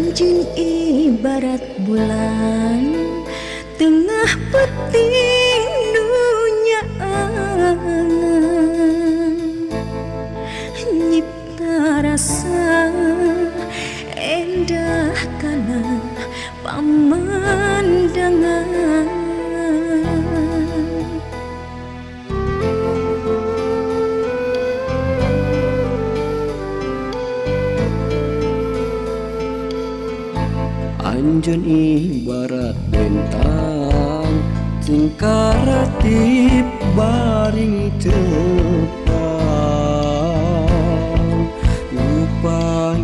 Anjeun ibarat bulan tengah peting dunyaan, nyipta rasa endah kana pamandangan. Anjeun ibarat bentang singkaratip baring tepang, lupain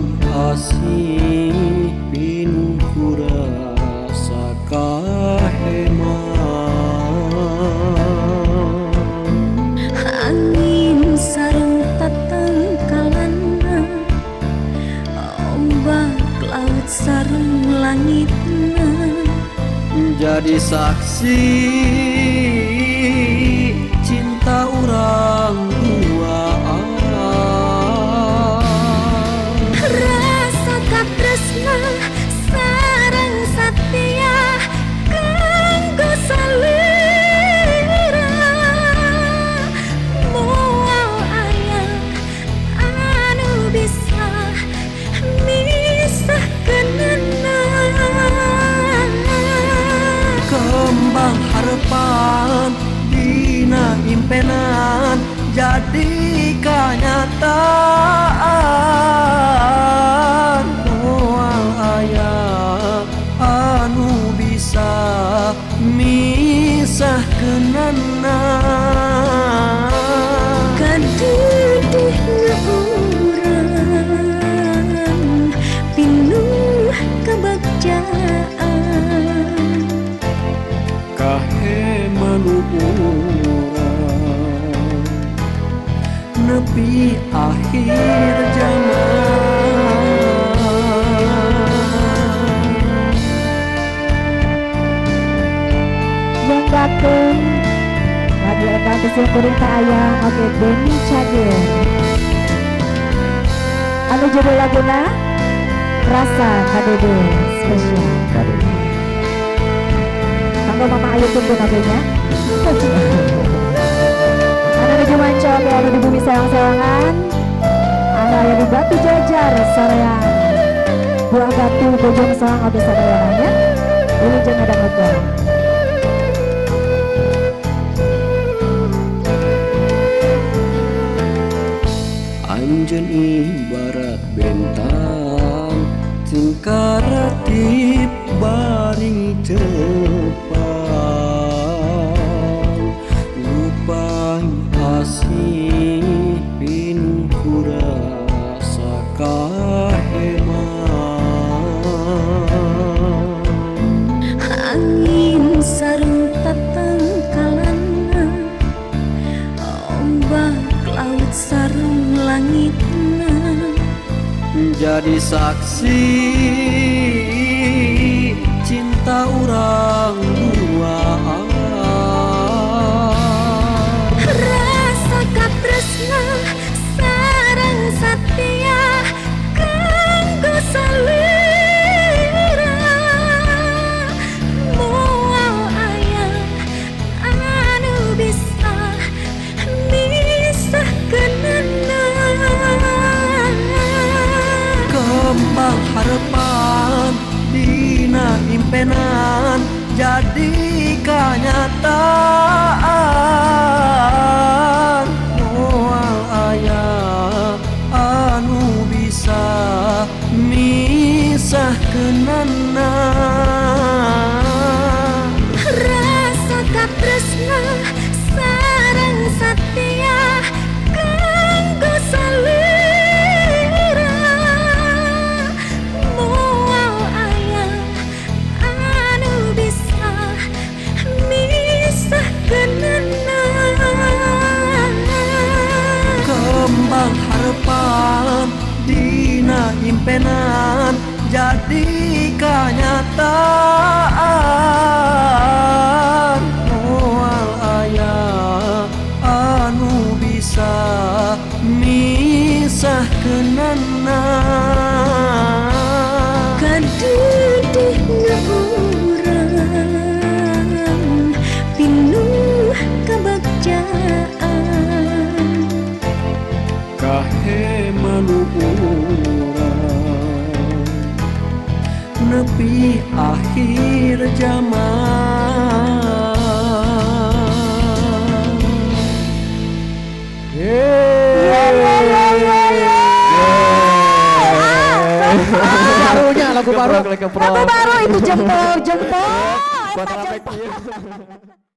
asih pinuh kurasa kaheman. Angin sareng tatangkalana, ombak laut sareng langitna, jadi saksi cinta urang duaan. rasa katresna sareng satia kanggo salira, moal aya anu bisa misahkeunana. Kembang harapan dina impenan jadi kenyataan. Moal aya anu bisa misahkeunana. Kadudihna urang pinuh kabagjaan, Kahemanu urang nepi akhir zaman. Nyanggakeun lagu eta kesil kuring kaayang oge Denny Cager. Anu judul laguna Rasa Kadede spesial. Kanggo Mama Ayu tunggu nabenya. Anu nuju manca oge anu di bumi sayang-sayangan, anu aya di Batu Jajar soreang Buah Batu Bojong Soang oge sadayananya. Ini jeung ada ngegol. Anjeun ibarat bentang singkaratip baring tepang, lupain asih pinuh kurasa kaheman. angin sareng tatangkalana, ombak laut sareng langitna, jadi saksi cinta urang duaan. rasa katresna sareng satia kanggo salira, moal aya anu bisa misahkeunana. Kembang harapan dina impenan jadi kenyataan. Moal aya anu bisa misahkeunana. Rasa katresna sareng satia kanggo salira, moal aya anu bisa misahkeunana. Kembang harapan dina impenan jadi kenyataan. Moal aya anu bisa misahkeunana. Kadudihna wae manuurang nepi akhir zaman. Barunya lagu baru itu jempol Buat apa